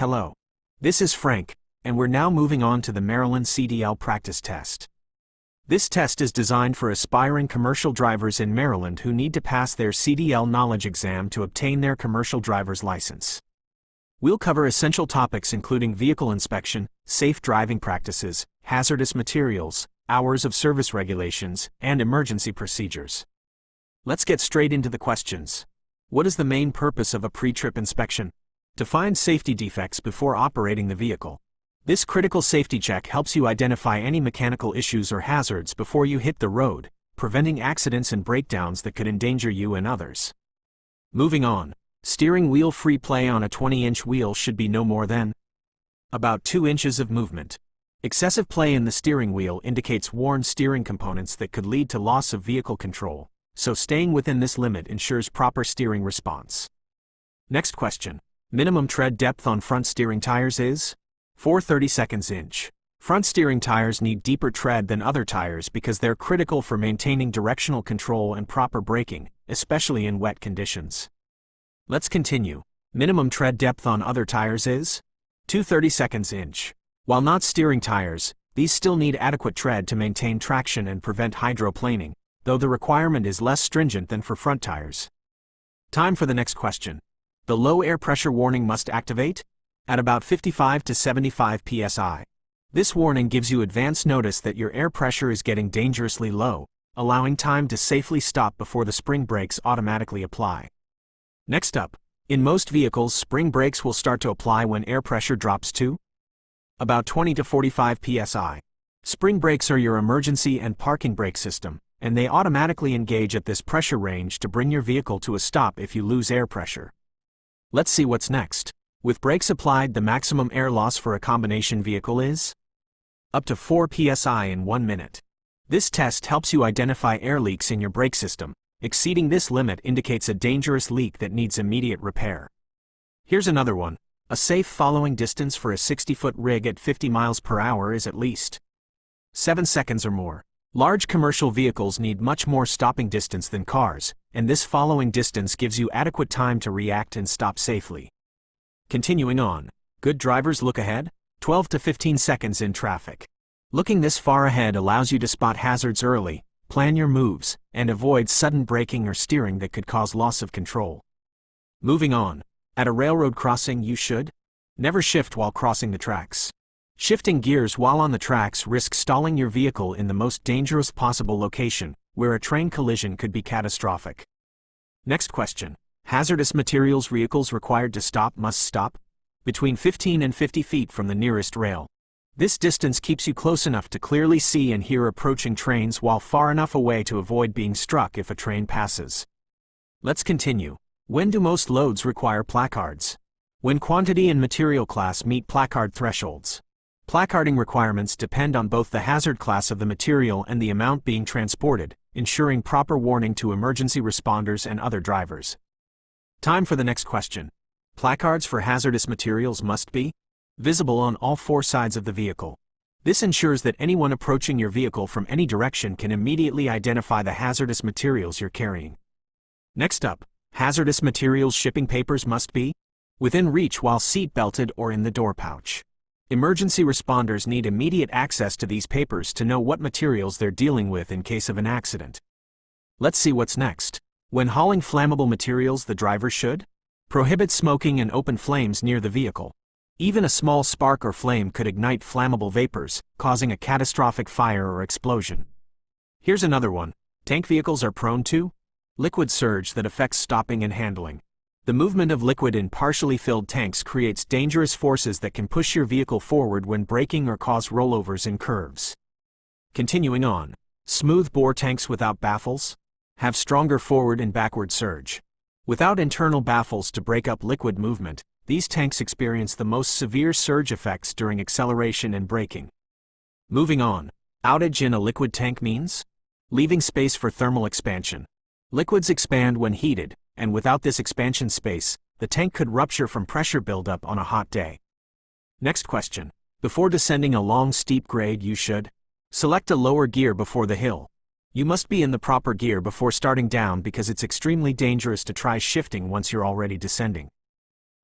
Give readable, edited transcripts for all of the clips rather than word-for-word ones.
Hello. This is Frank, and we're now moving on to the Maryland CDL practice test. This test is designed for aspiring commercial drivers in Maryland who need to pass their CDL knowledge exam to obtain their commercial driver's license. We'll cover essential topics including vehicle inspection, safe driving practices, hazardous materials, hours of service regulations, and emergency procedures. Let's get straight into the questions. What is the main purpose of a pre-trip inspection? To find safety defects before operating the vehicle. This critical safety check helps you identify any mechanical issues or hazards before you hit the road, preventing accidents and breakdowns that could endanger you and others. Moving on. Steering wheel free play on a 20-inch wheel should be no more than about 2 inches of movement. Excessive play in the steering wheel indicates worn steering components that could lead to loss of vehicle control, so staying within this limit ensures proper steering response. Next question. Minimum tread depth on front steering tires is 4/32 inch. Front steering tires need deeper tread than other tires because they're critical for maintaining directional control and proper braking, especially in wet conditions. Let's continue. Minimum tread depth on other tires is 2/32 inch. While not steering tires, these still need adequate tread to maintain traction and prevent hydroplaning, though the requirement is less stringent than for front tires. Time for the next question. The low air pressure warning must activate at about 55 to 75 psi. This warning gives you advance notice that your air pressure is getting dangerously low, allowing time to safely stop before the spring brakes automatically apply. Next up, in most vehicles, spring brakes will start to apply when air pressure drops to about 20 to 45 psi. Spring brakes are your emergency and parking brake system, and they automatically engage at this pressure range to bring your vehicle to a stop if you lose air pressure. Let's see what's next. With brakes applied, the maximum air loss for a combination vehicle is up to 4 psi in 1 minute. This test helps you identify air leaks in your brake system. Exceeding this limit indicates a dangerous leak that needs immediate repair. Here's another one. A safe following distance for a 60-foot rig at 50 miles per hour is at least 7 seconds or more. Large commercial vehicles need much more stopping distance than cars, and this following distance gives you adequate time to react and stop safely. Continuing on. Good drivers look ahead, 12 to 15 seconds in traffic. Looking this far ahead allows you to spot hazards early, plan your moves, and avoid sudden braking or steering that could cause loss of control. Moving on. At a railroad crossing, you should never shift while crossing the tracks. Shifting gears while on the tracks risks stalling your vehicle in the most dangerous possible location, where a train collision could be catastrophic. Next question. Hazardous materials vehicles required to stop must stop between 15 and 50 feet from the nearest rail. This distance keeps you close enough to clearly see and hear approaching trains while far enough away to avoid being struck if a train passes. Let's continue. When do most loads require placards? When quantity and material class meet placard thresholds. Placarding requirements depend on both the hazard class of the material and the amount being transported, ensuring proper warning to emergency responders and other drivers. Time for the next question. Placards for hazardous materials must be visible on all 4 sides of the vehicle. This ensures that anyone approaching your vehicle from any direction can immediately identify the hazardous materials you're carrying. Next up, hazardous materials shipping papers must be within reach while seat belted or in the door pouch. Emergency responders need immediate access to these papers to know what materials they're dealing with in case of an accident. Let's see what's next. When hauling flammable materials, the driver should prohibit smoking and open flames near the vehicle. Even a small spark or flame could ignite flammable vapors, causing a catastrophic fire or explosion. Here's another one. Tank vehicles are prone to liquid surge that affects stopping and handling. The movement of liquid in partially filled tanks creates dangerous forces that can push your vehicle forward when braking or cause rollovers in curves. Continuing on. Smooth bore tanks without baffles have stronger forward and backward surge. Without internal baffles to break up liquid movement, these tanks experience the most severe surge effects during acceleration and braking. Moving on. Outage in a liquid tank means leaving space for thermal expansion. Liquids expand when heated, and without this expansion space, the tank could rupture from pressure buildup on a hot day. Next question. Before descending a long steep grade, you should select a lower gear before the hill. You must be in the proper gear before starting down because it's extremely dangerous to try shifting once you're already descending.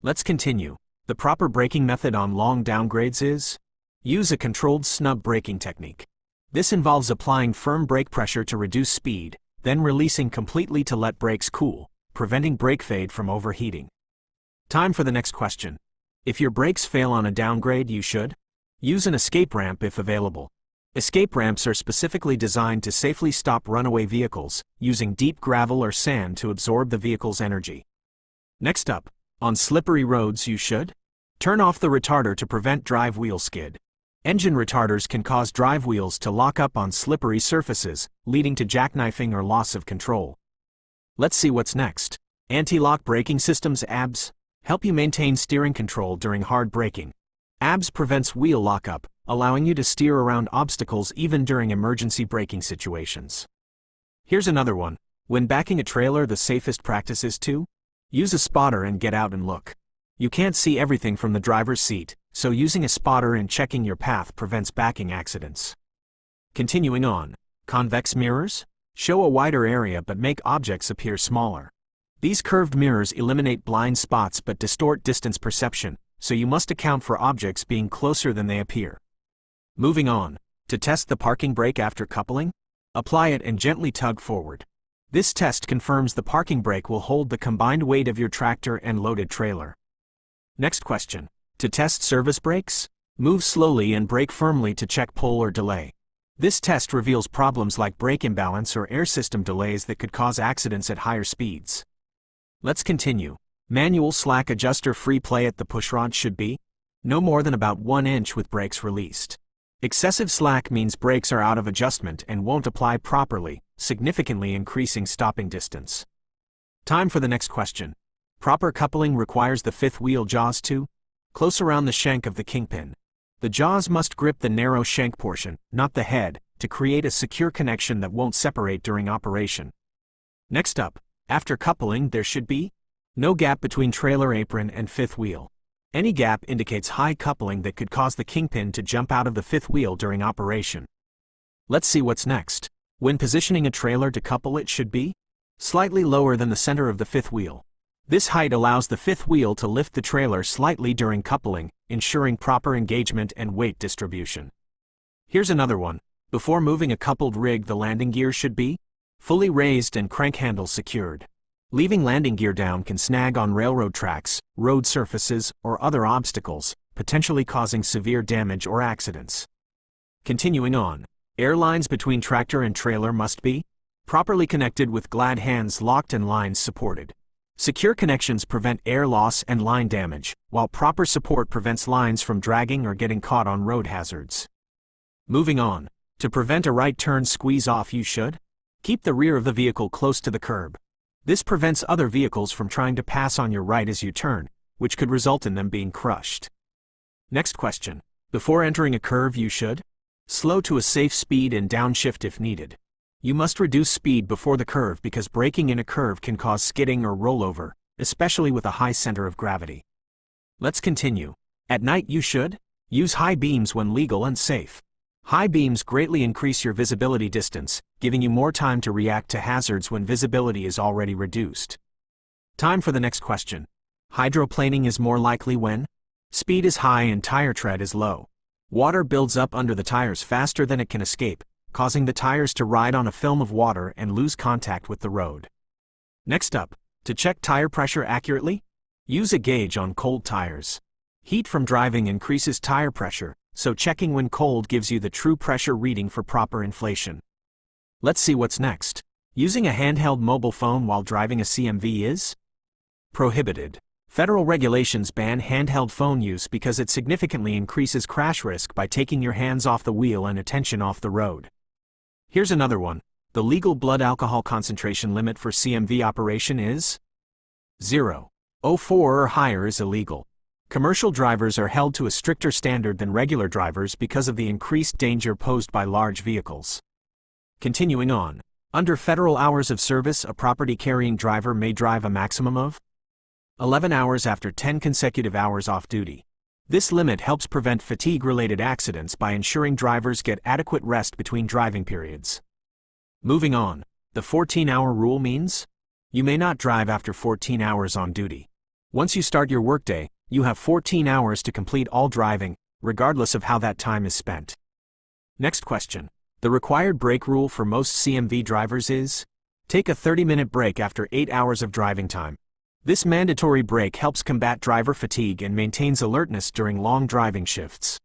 Let's continue. The proper braking method on long downgrades is: use a controlled snub braking technique. This involves applying firm brake pressure to reduce speed, then releasing completely to let brakes cool, preventing brake fade from overheating. Time for the next question. If your brakes fail on a downgrade, you should use an escape ramp if available. Escape ramps are specifically designed to safely stop runaway vehicles, using deep gravel or sand to absorb the vehicle's energy. Next up, on slippery roads you should turn off the retarder to prevent drive wheel skid. Engine retarders can cause drive wheels to lock up on slippery surfaces, leading to jackknifing or loss of control. Let's see what's next. Anti-lock braking systems ABS help you maintain steering control during hard braking. ABS prevents wheel lockup, allowing you to steer around obstacles even during emergency braking situations. Here's another one. When backing a trailer, the safest practice is to use a spotter and get out and look. You can't see everything from the driver's seat, so using a spotter and checking your path prevents backing accidents. Continuing on, convex mirrors show a wider area but make objects appear smaller. These curved mirrors eliminate blind spots but distort distance perception, so you must account for objects being closer than they appear. Moving on, to test the parking brake after coupling, apply it and gently tug forward. This test confirms the parking brake will hold the combined weight of your tractor and loaded trailer. Next question. To test service brakes, move slowly and brake firmly to check pull or delay. This test reveals problems like brake imbalance or air system delays that could cause accidents at higher speeds. Let's continue. Manual slack adjuster free play at the pushrod should be no more than about 1 inch with brakes released. Excessive slack means brakes are out of adjustment and won't apply properly, significantly increasing stopping distance. Time for the next question. Proper coupling requires the fifth wheel jaws to close around the shank of the kingpin. The jaws must grip the narrow shank portion, not the head, to create a secure connection that won't separate during operation. Next up, after coupling there should be no gap between trailer apron and fifth wheel. Any gap indicates high coupling that could cause the kingpin to jump out of the fifth wheel during operation. Let's see what's next. When positioning a trailer to couple, it should be slightly lower than the center of the fifth wheel. This height allows the fifth wheel to lift the trailer slightly during coupling, ensuring proper engagement and weight distribution. Here's another one. Before moving a coupled rig, the landing gear should be fully raised and crank handle secured. Leaving landing gear down can snag on railroad tracks, road surfaces, or other obstacles, potentially causing severe damage or accidents. Continuing on, air lines between tractor and trailer must be properly connected with glad hands locked and lines supported. Secure connections prevent air loss and line damage, while proper support prevents lines from dragging or getting caught on road hazards. Moving on, to prevent a right turn squeeze off, you should keep the rear of the vehicle close to the curb. This prevents other vehicles from trying to pass on your right as you turn, which could result in them being crushed. Next question. Before entering a curve, you should slow to a safe speed and downshift if needed. You must reduce speed before the curve because braking in a curve can cause skidding or rollover, especially with a high center of gravity. Let's continue. At night you should use high beams when legal and safe. High beams greatly increase your visibility distance, giving you more time to react to hazards when visibility is already reduced. Time for the next question. Hydroplaning is more likely when speed is high and tire tread is low. Water builds up under the tires faster than it can escape, causing the tires to ride on a film of water and lose contact with the road. Next up, to check tire pressure accurately, use a gauge on cold tires. Heat from driving increases tire pressure, so checking when cold gives you the true pressure reading for proper inflation. Let's see what's next. Using a handheld mobile phone while driving a CMV is prohibited. Federal regulations ban handheld phone use because it significantly increases crash risk by taking your hands off the wheel and attention off the road. Here's another one. The legal blood alcohol concentration limit for CMV operation is 0.04 or higher is illegal. Commercial drivers are held to a stricter standard than regular drivers because of the increased danger posed by large vehicles. Continuing on, under federal hours of service, a property-carrying driver may drive a maximum of 11 hours after 10 consecutive hours off duty. This limit helps prevent fatigue-related accidents by ensuring drivers get adequate rest between driving periods. Moving on, the 14-hour rule means you may not drive after 14 hours on duty. Once you start your workday, You have 14 hours to complete all driving, regardless of how that time is spent. Next question. The required break rule for most CMV drivers is: take a 30-minute break after 8 hours of driving time. This mandatory break helps combat driver fatigue and maintains alertness during long driving shifts.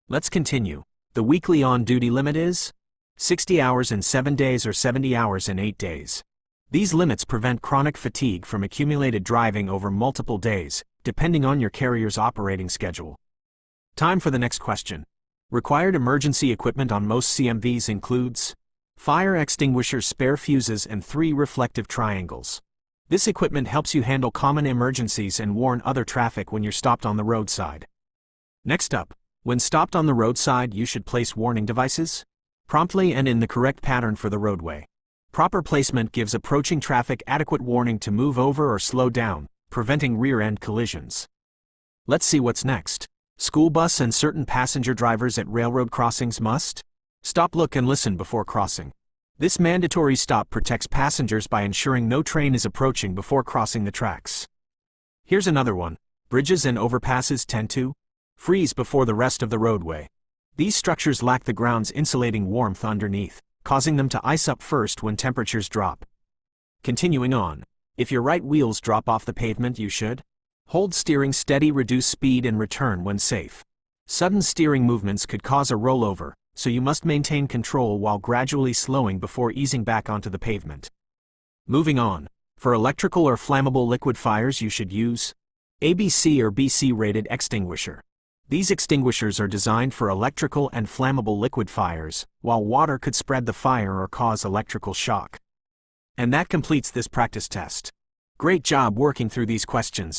Let's continue. The weekly on-duty limit is 60 hours in 7 days or 70 hours in 8 days. These limits prevent chronic fatigue from accumulated driving over multiple days, depending on your carrier's operating schedule. Time for the next question. Required emergency equipment on most CMVs includes fire extinguishers, spare fuses, and 3 reflective triangles. This equipment helps you handle common emergencies and warn other traffic when you're stopped on the roadside. Next up, when stopped on the roadside, you should place warning devices promptly and in the correct pattern for the roadway. Proper placement gives approaching traffic adequate warning to move over or slow down, preventing rear-end collisions. Let's see what's next. School bus and certain passenger drivers at railroad crossings must stop, look, and listen before crossing. This mandatory stop protects passengers by ensuring no train is approaching before crossing the tracks. Here's another one. Bridges and overpasses tend to freeze before the rest of the roadway. These structures lack the ground's insulating warmth underneath, causing them to ice up first when temperatures drop. Continuing on. If your right wheels drop off the pavement, you should hold steering steady, reduce speed, and return when safe. Sudden steering movements could cause a rollover, so you must maintain control while gradually slowing before easing back onto the pavement. Moving on. For electrical or flammable liquid fires, you should use ABC or BC rated extinguisher. These extinguishers are designed for electrical and flammable liquid fires, while water could spread the fire or cause electrical shock. And that completes this practice test. Great job working through these questions.